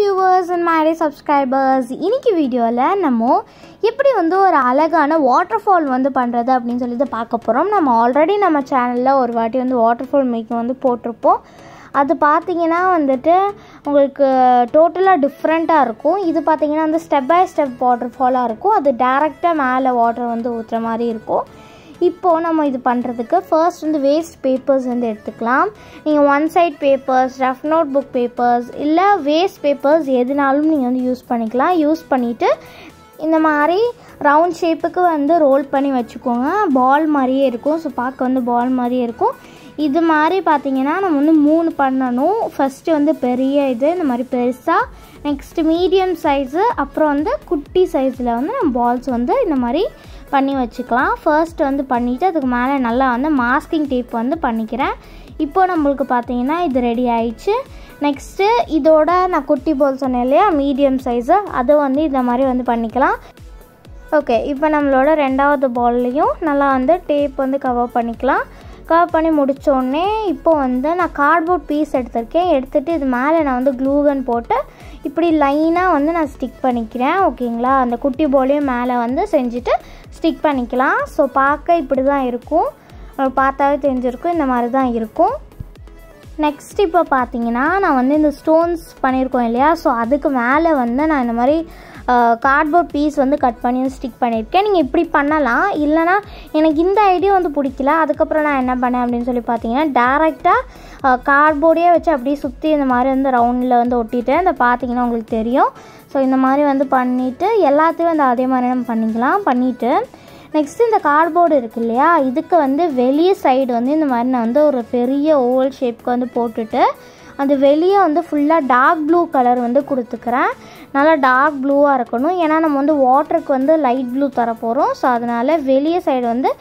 viewers and my subscribers. இன்னைக்கு வீடியோல நம்ம எப்படி வந்து ஒரு அழகான வாட்டர்ஃபால் வந்து பண்றது அப்படினு சொல்லி பார்க்க போறோம். நம்ம ஆல்ரெடி நம்ம சேனல்ல ஒரு வாட்டி வந்து வாட்டர்ஃபால் மேக்கிங் வந்து போட்டுருப்போம். அது பாத்தீங்கன்னா வந்துட்டு உங்களுக்கு டோட்டலா டிஃபரண்டா இருக்கும். இது பாத்தீங்கன்னா வந்து ஸ்டெப் பை ஸ்டெப் வாட்டர்ஃபாலா இருக்கும். அது டைரக்ட்டா மேலே வாட்டர் வந்து ஊத்துற மாதிரி இருக்கும். இப்போ நம்ம இது பண்றதுக்கு ஃபர்ஸ்ட் வந்து வேஸ்ட் பேப்பர்ஸ் வந்து எடுத்துக்கலாம். நீங்க one side papers, rough notebook papers இல்ல வேஸ்ட் பேப்பர்ஸ் எதுனாலும் நீங்க வந்து யூஸ் பண்ணிக்கலாம். யூஸ் பண்ணிட்டு இந்த மாதிரி ரவுண்ட் ஷேப்புக்கு வந்து ரோல் பண்ணி வச்சுக்கோங்க. பால் மாதிரியே இருக்கும். ஸோ பார்க்க வந்து பால் மாதிரியே இருக்கும். இது மாதிரி பார்த்தீங்கன்னா நம்ம வந்து 3 பண்ணணும். ஃபஸ்ட்டு வந்து பெரிய இது இந்த மாதிரி பெருசாக, நெக்ஸ்ட்டு மீடியம் சைஸு, அப்புறம் வந்து குட்டி சைஸில் வந்து நம்ம பால்ஸ் வந்து இந்த மாதிரி பண்ணி வச்சுக்கலாம். ஃபர்ஸ்ட் வந்து பண்ணிவிட்டு அதுக்கு மேலே நல்லா வந்து மாஸ்கிங் டேப் வந்து பண்ணிக்கிறேன். இப்போ நம்மளுக்கு பார்த்தீங்கன்னா இது ரெடி ஆயிடுச்சு. நெக்ஸ்ட்டு இதோட நான் குட்டி பால் சொன்னேன் இல்லையா, மீடியம் சைஸு, அதை வந்து இந்த மாதிரி வந்து பண்ணிக்கலாம். ஓகே, இப்போ நம்மளோட ரெண்டாவது பால்லையும் நல்லா வந்து டேப் வந்து கவர் பண்ணிக்கலாம். கவர் பண்ணி முடித்தோடனே இப்போ வந்து நான் கார்ட்போர்ட் பீஸ் எடுத்திருக்கேன். எடுத்துகிட்டு இது மேலே நான் வந்து க்ளூகன் போட்டு இப்படி லைனாக வந்து நான் ஸ்டிக் பண்ணிக்கிறேன். ஓகேங்களா, அந்த குட்டி பாலையும் மேலே வந்து செஞ்சுட்டு ஸ்டிக் பண்ணிக்கலாம். ஸோ பார்க்க இப்படி தான் இருக்கும். பார்த்தாவே தெரிஞ்சிருக்கும், இந்த மாதிரி தான் இருக்கும். நெக்ஸ்ட் இப்போ பார்த்தீங்கன்னா நான் வந்து இந்த ஸ்டோன்ஸ் பண்ணியிருக்கோம் இல்லையா, ஸோ அதுக்கு மேலே வந்து நான் இந்த மாதிரி கார்ட்போர்ட் பீஸ் வந்து கட் பண்ணி ஸ்டிக் பண்ணியிருக்கேன். நீங்கள் இப்படி பண்ணலாம். இல்லைனா எனக்கு இந்த ஐடியா வந்து பிடிக்கல. அதுக்கப்புறம் நான் என்ன பண்ணேன் அப்படின்னு சொல்லி பார்த்தீங்கன்னா டேரெக்டாக கார்ட்போர்டே வச்சு அப்படியே சுற்றி இந்த மாதிரி வந்து ரவுண்டில் வந்து ஒட்டிட்டேன். இந்த பார்த்தீங்கன்னா உங்களுக்கு தெரியும். ஸோ இந்த மாதிரி வந்து பண்ணிவிட்டு எல்லாத்தையும் வந்து அதே மாதிரி நம்ம பண்ணிக்கலாம். பண்ணிவிட்டு நெக்ஸ்ட்டு இந்த கார்ட்போர்டு இருக்குது இல்லையா, இதுக்கு வந்து வெளியே சைடு வந்து இந்த மாதிரி நான் வந்து ஒரு பெரிய ஓவல் ஷேப்க்கு வந்து போட்டுட்டு அது வெளியே வந்து ஃபுல்லாக டார்க் ப்ளூ கலர் வந்து கொடுத்துக்கிறேன். நல்லா டார்க் ப்ளூவாக இருக்கணும். ஏன்னா நம்ம வந்து வாட்டருக்கு வந்து லைட் ப்ளூ தர போகிறோம். ஸோ அதனால் வெளியே சைடு வந்து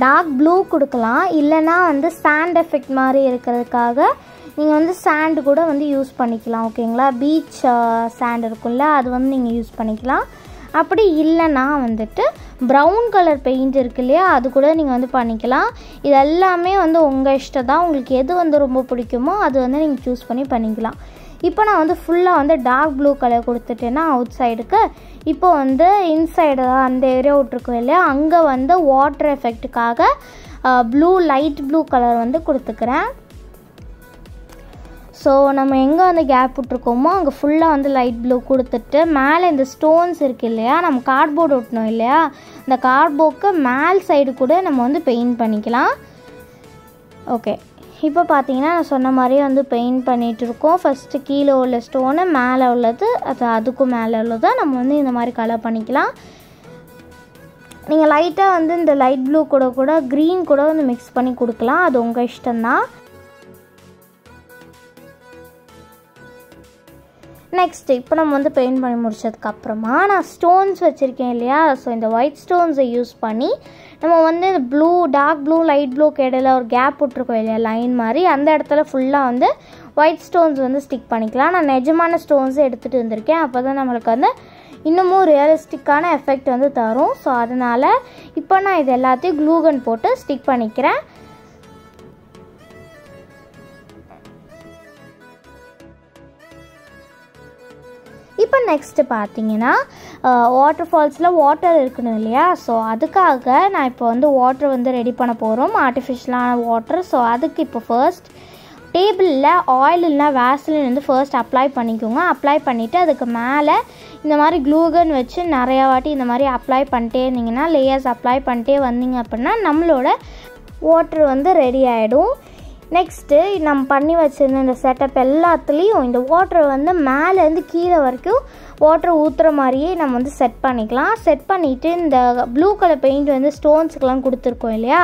டார்க் ப்ளூ கொடுக்கலாம். இல்லைனா வந்து சாண்ட் எஃபெக்ட் மாதிரி இருக்கிறதுக்காக நீங்கள் வந்து சாண்டு கூட வந்து யூஸ் பண்ணிக்கலாம். ஓகேங்களா, பீச் சாண்ட் இருக்கும்ல, அது வந்து நீங்கள் யூஸ் பண்ணிக்கலாம். அப்படி இல்லைன்னா வந்துட்டு ப்ரௌன் கலர் பெயிண்ட் இருக்கு இல்லையா, அது கூட நீங்கள் வந்து பண்ணிக்கலாம். இது எல்லாமே வந்து உங்கள் இஷ்டம் தான். உங்களுக்கு எது வந்து ரொம்ப பிடிக்குமோ அது வந்து நீங்கள் சூஸ் பண்ணி பண்ணிக்கலாம். இப்போ நான் வந்து ஃபுல்லாக வந்து டார்க் ப்ளூ கலர் கொடுத்துட்டேன்னா அவுட் சைடுக்கு, இப்போ வந்து இன்சைடு அந்த ஏரியா விட்ருக்கோம் இல்லையா, அங்கே வந்து வாட்டர் எஃபெக்ட்டுக்காக ப்ளூ லைட் ப்ளூ கலர் வந்து கொடுத்துக்கிறேன். ஸோ நம்ம எங்கே வந்து கேப் விட்ருக்கோமோ அங்கே ஃபுல்லாக வந்து லைட் ப்ளூ கொடுத்துட்டு மேலே இந்த ஸ்டோன்ஸ் இருக்குது இல்லையா, நம்ம கார்ட்போர்டு ஒட்டணும் இல்லையா, இந்த கார்ட்போர்டுக்கு மேல் சைடு கூட நம்ம வந்து பெயிண்ட் பண்ணிக்கலாம். ஓகே, இப்போ பார்த்தீங்கன்னா நான் சொன்ன மாதிரியே வந்து பெயிண்ட் பண்ணிகிட்டு இருக்கோம். ஃபஸ்ட்டு கீழே உள்ள ஸ்டோனு, மேலே உள்ளது அதுக்கும் மேலே உள்ளதை நம்ம வந்து இந்த மாதிரி கலர் பண்ணிக்கலாம். நீங்கள் லைட்டாக வந்து இந்த லைட் ப்ளூ கூட க்ரீன் கூட வந்து மிக்ஸ் பண்ணி கொடுக்கலாம். அது உங்கள் இஷ்டம்தான். நெக்ஸ்ட்டு இப்போ நம்ம வந்து பெயிண்ட் பண்ணி முடிச்சதுக்கப்புறமா நான் ஸ்டோன்ஸ் வச்சுருக்கேன் இல்லையா, ஸோ இந்த ஒயிட் ஸ்டோன்ஸை யூஸ் பண்ணி நம்ம வந்து இந்த ப்ளூ டார்க் ப்ளூ லைட் ப்ளூக்கு இடையில ஒரு கேப் விட்ருக்கோம் இல்லையா லைன் மாதிரி, அந்த இடத்துல ஃபுல்லாக வந்து ஒயிட் ஸ்டோன்ஸ் வந்து ஸ்டிக் பண்ணிக்கலாம். நான் நிஜமான ஸ்டோன்ஸை எடுத்துகிட்டு வந்திருக்கேன். அப்போ தான் நம்மளுக்கு வந்து இன்னமும் ரியலிஸ்டிக்கான எஃபெக்ட் வந்து தரும். ஸோ அதனால் இப்போ நான் இது எல்லாத்தையும் க்ளூகன் போட்டு ஸ்டிக் பண்ணிக்கிறேன். இப்போ நெக்ஸ்ட்டு பார்த்தீங்கன்னா வாட்டர் ஃபால்ஸில் வாட்டர் இருக்கணும் இல்லையா, ஸோ அதுக்காக நான் இப்போ வந்து வாட்டர் வந்து ரெடி பண்ண போகிறோம், ஆர்டிஃபிஷியலான வாட்டர். ஸோ அதுக்கு இப்போ ஃபர்ஸ்ட் டேபிளில் ஆயில் இல்லைனா வேஸ்லின் வந்து ஃபர்ஸ்ட் அப்ளை பண்ணிக்கோங்க. அப்ளை பண்ணிவிட்டு அதுக்கு மேலே இந்த மாதிரி க்ளூகன் வச்சு நிறையா வாட்டி இந்த மாதிரி அப்ளை பண்ணிட்டே இருந்தீங்கன்னா, லேயர்ஸ் அப்ளை பண்ணிட்டே வந்தீங்க அப்படின்னா நம்மளோட வாட்டர் வந்து ரெடி ஆகிடும். நெக்ஸ்ட்டு நம்ம பண்ணி வச்சுருந்த இந்த செட்டப் எல்லாத்துலேயும் இந்த வாட்டரை வந்து மேலேருந்து கீழே வரைக்கும் வாட்டர் ஊற்றுற மாதிரியே நம்ம வந்து செட் பண்ணிக்கலாம். செட் பண்ணிவிட்டு இந்த ப்ளூ கலர் பெயிண்ட் வந்து ஸ்டோன்ஸுக்கெலாம் கொடுத்துருக்கோம் இல்லையா,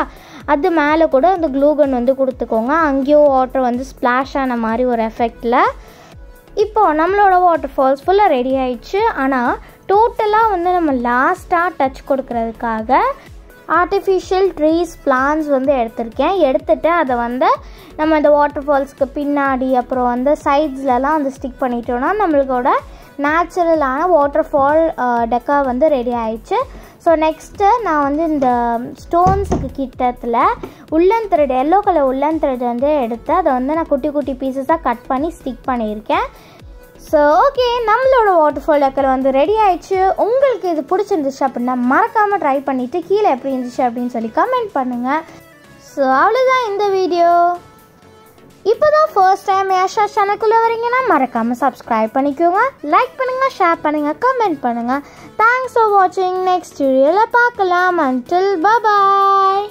அது மேலே கூட அந்த க்ளூகன் வந்து கொடுத்துக்கோங்க. அங்கேயும் வாட்டர் வந்து ஸ்ப்ளாஷ் ஆன மாதிரி ஒரு எஃபெக்டில். இப்போது நம்மளோட வாட்டர் ஃபால்ஸ் ஃபுல்லாக ரெடி ஆயிடுச்சு. ஆனால் டோட்டலாக வந்து நம்ம லாஸ்ட்டாக டச் கொடுக்கறதுக்காக ஆர்டிஃபிஷியல் ட்ரீஸ் பிளான்ஸ் வந்து எடுத்திருக்கேன். எடுத்துகிட்டு அதை வந்து நம்ம இந்த வாட்டர் ஃபால்ஸ்க்கு பின்னாடி அப்புறம் வந்து சைட்ஸ்லலாம் வந்து ஸ்டிக் பண்ணிட்டோன்னா நம்மளோட நேச்சுரலான வாட்டர் ஃபால் டெக்கா வந்து ரெடி ஆயிடுச்சு. ஸோ நெக்ஸ்ட்டு நான் வந்து இந்த ஸ்டோன்ஸுக்கு கிட்டத்தில் உள்ளன் த்ரெட், எல்லோ கலர் உள்ளன் த்ரெட் வந்து எடுத்து அதை வந்து நான் குட்டி குட்டி பீசஸாக கட் பண்ணி ஸ்டிக் பண்ணியிருக்கேன். ஸோ ஸோ ஓகே, நம்மளோட வாட்டர்ஃபால் டெக்கர் வந்து ரெடி ஆயிடுச்சு. உங்களுக்கு இது பிடிச்சிருந்துச்சு அப்படின்னா மறக்காமல் ட்ரை பண்ணிவிட்டு கீழே எப்படி இருந்துச்சு அப்படின்னு சொல்லி கமெண்ட் பண்ணுங்கள். ஸோ அவ்வளோதான் இந்த வீடியோ. இப்போ தான் ஃபர்ஸ்ட் டைம் யாஷா சேனலுக்குள்ளே வரீங்கன்னா மறக்காமல் சப்ஸ்கிரைப் பண்ணிக்கோங்க, லைக் பண்ணுங்கள், ஷேர் பண்ணுங்கள், கமெண்ட் பண்ணுங்கள். தேங்க்ஸ் ஃபார் வாட்சிங். நெக்ஸ்ட் வீடியோவில் பார்க்கலாம். அன்டில் பாய்.